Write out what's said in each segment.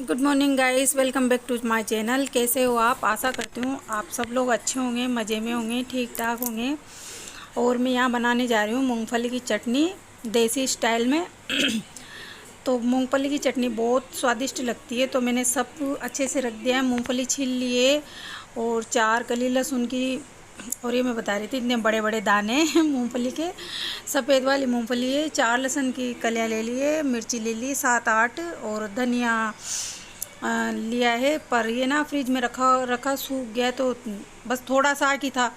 Good morning guys, welcome back to my channel. कैसे हो आप? आशा करती हूँ आप सब लोग अच्छे होंगे, मज़े में होंगे, ठीक ठाक होंगे। और मैं यहाँ बनाने जा रही हूँ मूंगफली की चटनी देसी स्टाइल में। तो मूंगफली की चटनी बहुत स्वादिष्ट लगती है। तो मैंने सब अच्छे से रख दिया है। मूंगफली छील लिए और 4 कली लहसुन की, और ये मैं बता रही थी इतने बड़े बड़े दाने हैं मूंगफली के। सफ़ेद वाली मूंगफली है। 4 लहसुन की कलियाँ ले लिए, मिर्ची ले ली 7-8, और धनिया लिया है। पर ये ना फ्रिज में रखा रखा सूख गया, तो बस थोड़ा सा ही था,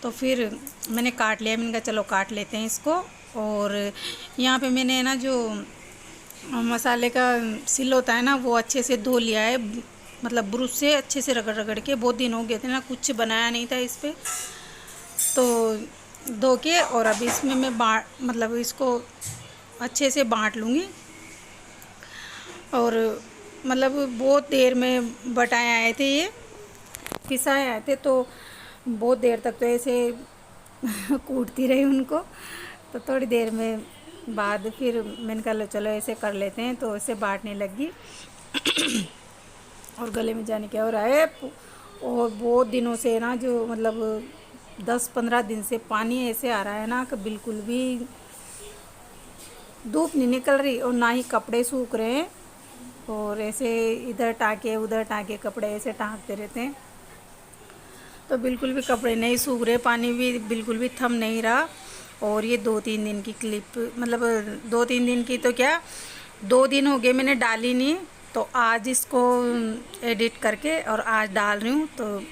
तो फिर मैंने काट लिया। मैंने कहा चलो काट लेते हैं इसको। और यहाँ पे मैंने ना जो मसाले का सिल होता है ना, वो अच्छे से धो लिया है। मतलब ब्रश से अच्छे से रगड़ रगड़ के, बहुत दिन हो गए थे ना, कुछ बनाया नहीं था इस पर, तो धो के। और अब इसमें मैं मतलब इसको अच्छे से बांट लूँगी। और मतलब बहुत देर में बटाए आए थे, ये पिसाए आए थे, तो बहुत देर तक तो ऐसे कूटती रही उनको। तो थोड़ी देर में बाद फिर मैंने कहा चलो ऐसे कर लेते हैं, तो ऐसे बांटने लगी। और गले में जाने क्या हो रहा है। और बहुत दिनों से ना, जो मतलब 10-15 दिन से पानी ऐसे आ रहा है ना कि बिल्कुल भी धूप नहीं निकल रही और ना ही कपड़े सूख रहे हैं। और ऐसे इधर टाँके उधर टाँके कपड़े ऐसे टाँकते रहते हैं, तो बिल्कुल भी कपड़े नहीं सूख रहे, पानी भी बिल्कुल भी थम नहीं रहा। और ये 2-3 दिन की क्लिप, मतलब 2-3 दिन की तो क्या, 2 दिन हो गए मैंने डाली नहीं। तो आज इसको एडिट करके और आज डाल रही हूँ। तो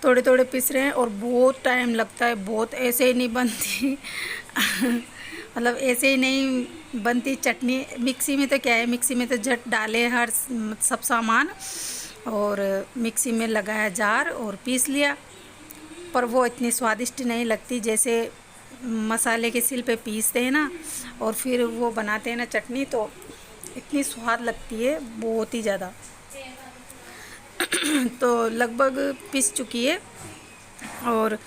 थोड़े थोड़े पिस रहे हैं और बहुत टाइम लगता है, बहुत ऐसे ही नहीं बनती। मतलब ऐसे ही नहीं बनती चटनी। मिक्सी में तो क्या है, मिक्सी में तो झट डाले हर सब सामान, और मिक्सी में लगाया जार और पीस लिया। पर वो इतनी स्वादिष्ट नहीं लगती जैसे मसाले के सिल पे पीसते हैं ना, और फिर वो बनाते हैं ना चटनी, तो इतनी स्वाद लगती है, बहुत ही ज़्यादा। तो लगभग पिस चुकी है। और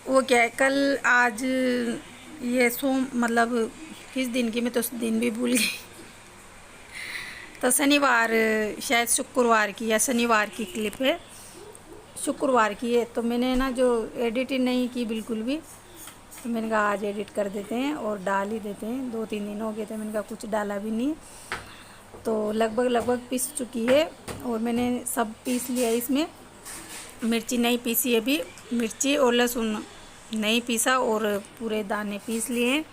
वो क्या है, कल आज ये मतलब किस दिन की, मैं तो उस दिन भी भूल गई। तो शनिवार, शायद शुक्रवार की या शनिवार की क्लिप है, शुक्रवार की है। तो मैंने ना जो एडिट ही नहीं की बिल्कुल भी, तो मैंने कहा आज एडिट कर देते हैं और डाल ही देते हैं। 2-3 दिन हो गए थे, मैंने कहा कुछ डाला भी नहीं। तो लगभग पीस चुकी है और मैंने सब पीस लिया। इसमें मिर्ची नहीं पीसी है अभी, मिर्ची और लहसुन नहीं पीसा, और पूरे दाने पीस लिए हैं।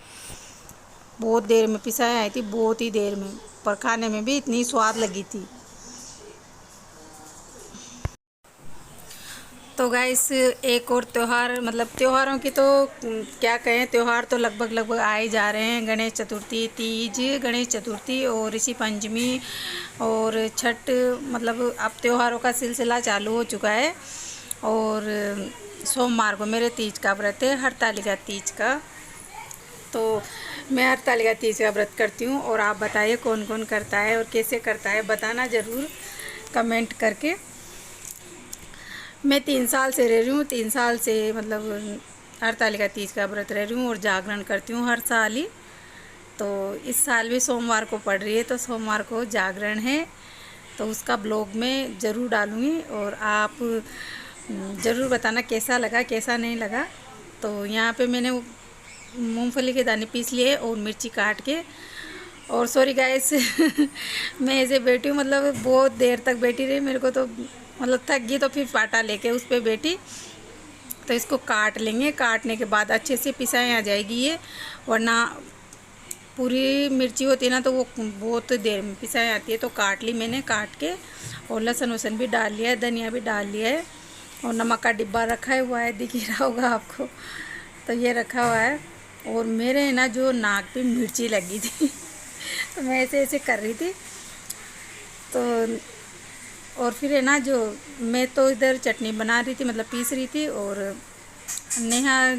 बहुत देर में पिसाई आई थी, बहुत ही देर में, पर खाने में भी इतनी स्वाद लगी थी। तो गाइस, एक और त्यौहार, मतलब त्योहारों की तो क्या कहें, त्यौहार तो लगभग आ ही जा रहे हैं। गणेश चतुर्थी, तीज, गणेश चतुर्थी और ऋषि पंचमी और छठ, मतलब अब त्योहारों का सिलसिला चालू हो चुका है। और सोमवार को मेरे तीज का व्रत है, हरतालिका तीज का। तो मैं हरतालिका तीज का व्रत करती हूँ। और आप बताइए कौन कौन करता है और कैसे करता है, बताना ज़रूर कमेंट करके। मैं 3 साल से रह रही हूँ, 3 साल से मतलब हरतालिका तीज का व्रत रह रही हूँ और जागरण करती हूँ हर साल ही। तो इस साल भी सोमवार को पड़ रही है, तो सोमवार को जागरण है, तो उसका ब्लॉग में ज़रूर डालूँगी। और आप ज़रूर बताना कैसा लगा कैसा नहीं लगा। तो यहाँ पे मैंने मूंगफली के दाने पीस लिए और मिर्ची काट के। और सॉरी गाइस, मैं ऐसे बैठी हूँ, मतलब बहुत देर तक बैठी रही, मेरे को तो मतलब थक गई, तो फिर पाटा लेके उस पर बैठी। तो इसको काट लेंगे, काटने के बाद अच्छे से पिसाई आ जाएगी ये, वरना पूरी मिर्ची होती है ना, तो वो बहुत देर में पिसाई आती है। तो काट ली मैंने, काट के, और लहसुन वसन भी डाल लिया है, धनिया भी डाल लिया है, और नमक का डिब्बा रखा हुआ है, दिख ही रहा होगा आपको। तो ये रखा हुआ है। और मेरे ना जो नाक पे मिर्ची लगी थी, तो मैं ऐसे ऐसे कर रही थी। तो और फिर है ना, जो मैं तो इधर चटनी बना रही थी, मतलब पीस रही थी, और नेहा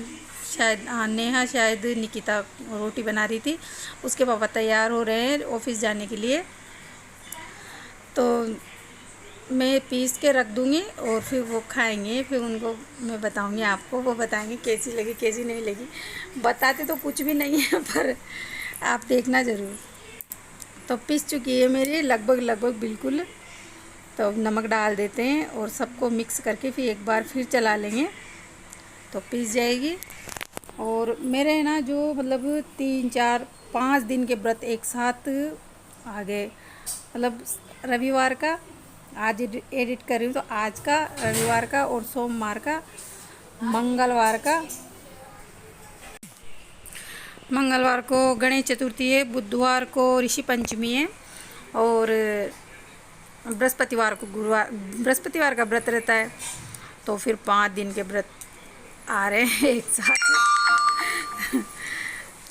शायद निकिता रोटी बना रही थी। उसके पापा तैयार हो रहे हैं ऑफिस जाने के लिए, तो मैं पीस के रख दूँगी और फिर वो खाएंगे। फिर उनको मैं बताऊँगी आपको, वो बताएंगे कैसी लगी कैसी नहीं लगी। बताते तो कुछ भी नहीं है, पर आप देखना ज़रूर। तो पिस चुकी है मेरी लगभग बिल्कुल। तो अब नमक डाल देते हैं और सबको मिक्स करके फिर एक बार फिर चला लेंगे तो पिस जाएगी। और मेरे ना जो मतलब 3 4 5 दिन के व्रत एक साथ आ गए, मतलब रविवार का आज एडिट कर रही हूँ तो आज का, रविवार का और सोमवार का, मंगलवार को गणेश चतुर्थी है, बुधवार को ऋषि पंचमी है और बृहस्पतिवार का व्रत रहता है। तो फिर 5 दिन के व्रत आ रहे हैं एक साथ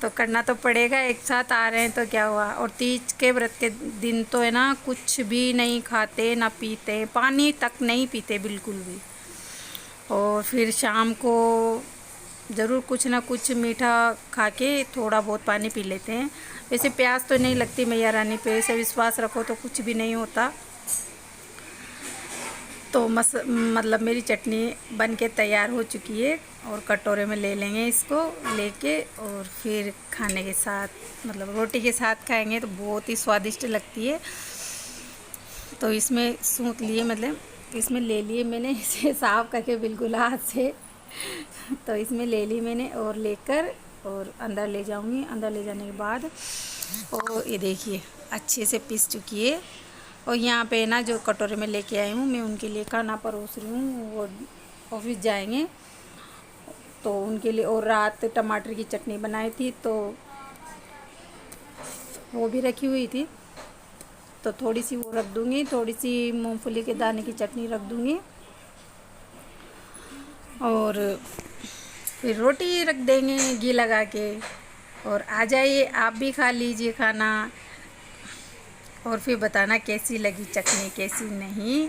तो करना तो पड़ेगा, एक साथ आ रहे हैं तो क्या हुआ। और तीज के व्रत के दिन तो है ना कुछ भी नहीं खाते ना पीते, पानी तक नहीं पीते बिल्कुल भी। और फिर शाम को ज़रूर कुछ ना कुछ मीठा खा के थोड़ा बहुत पानी पी लेते हैं। वैसे प्यास तो नहीं लगती मैया रानी पे, ऐसे विश्वास रखो तो कुछ भी नहीं होता। तो मतलब मेरी चटनी बन के तैयार हो चुकी है और कटोरे में ले लेंगे इसको लेके, और फिर खाने के साथ मतलब रोटी के साथ खाएंगे तो बहुत ही स्वादिष्ट लगती है। तो इसमें सूंघ लिए, मतलब इसमें ले लिए मैंने इसे साफ करके बिल्कुल हाथ से तो इसमें ले ली मैंने और लेकर और अंदर ले जाऊंगी। अंदर ले जाने के बाद और ये देखिए अच्छे से पिस चुकी है। और यहाँ पे ना जो कटोरे में लेके आई हूँ मैं उनके लिए खाना परोस रही हूँ, वो ऑफिस जाएंगे तो उनके लिए। और रात टमाटर की चटनी बनाई थी तो वो भी रखी हुई थी, तो थोड़ी सी वो रख दूँगी, थोड़ी सी मूंगफली के दाने की चटनी रख दूँगी और फिर रोटी रख देंगे घी लगा के। और आ जाइए आप भी खा लीजिए खाना और फिर बताना कैसी लगी चटनी कैसी नहीं।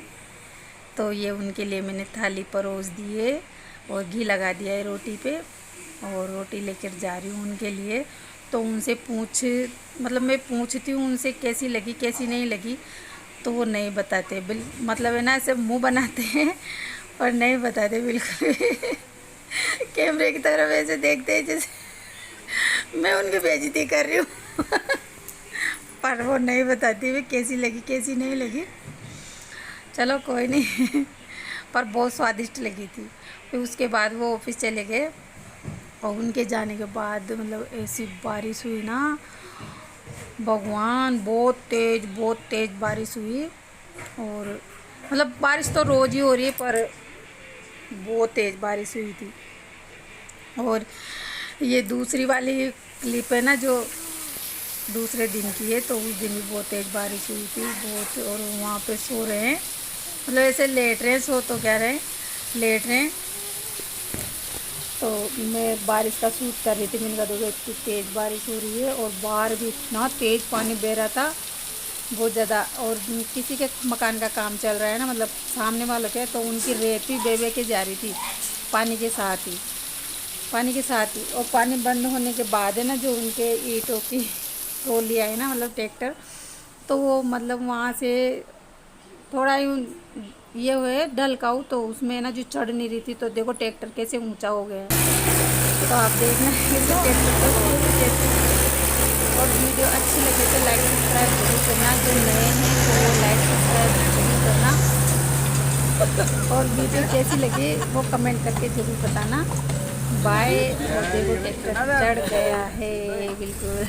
तो ये उनके लिए मैंने थाली परोस दी है और घी लगा दिया है रोटी पे और रोटी लेकर जा रही हूँ उनके लिए। तो उनसे मतलब मैं पूछती हूँ उनसे कैसी लगी कैसी नहीं लगी, तो वो नहीं बताते, मतलब है ना ऐसे मुंह बनाते हैं और नहीं बताते बिल्कुल कैमरे की तरफ ऐसे देखते हैं जैसे मैं उनकी बेइज्जती कर रही हूँ पर वो नहीं बताती वे कैसी लगी कैसी नहीं लगी। चलो कोई नहीं पर बहुत स्वादिष्ट लगी थी। फिर उसके बाद वो ऑफिस चले गए और उनके जाने के बाद मतलब ऐसी बारिश हुई ना भगवान, बहुत तेज़ बारिश हुई। और मतलब बारिश तो रोज़ ही हो रही है पर बहुत तेज़ बारिश हुई थी। और ये दूसरी वाली क्लिप है ना जो दूसरे दिन की है, तो उस दिन भी बहुत तेज़ बारिश हुई थी बहुत। और वहाँ पे सो रहे हैं, मतलब ऐसे लेट रहे हैं, सो तो क्या रहे लेट रहे हैं। तो मैं बारिश का शूट कर रही थी, मैंने कहा देखो इतनी तेज़ बारिश हो रही है और बाहर भी इतना तेज़ पानी बह रहा था बहुत ज़्यादा। और किसी के मकान का काम चल रहा है ना, मतलब सामने वालों के, तो उनकी रेत भी बह के जा रही थी पानी के साथ ही। और पानी बंद होने के बाद है ना जो उनके ईंटों की ट्रॉली आई ना, मतलब ट्रैक्टर, तो वो मतलब वहाँ से थोड़ा ही ये हुए ढलकाऊ, तो उसमें ना जो चढ़ नहीं रही थी, तो देखो ट्रैक्टर कैसे ऊंचा हो गया है। तो आप देखना ट्रैक्टर को। और वीडियो अच्छी लगे तो लाइक सब्सक्राइब जरूर करना, जो नए हैं तो वो लाइक सब्सक्राइब जरूर करना और वीडियो कैसी लगे वो कमेंट करके ज़रूर बताना। बाय। और देखो ट्रैक्टर चढ़ गया है बिल्कुल।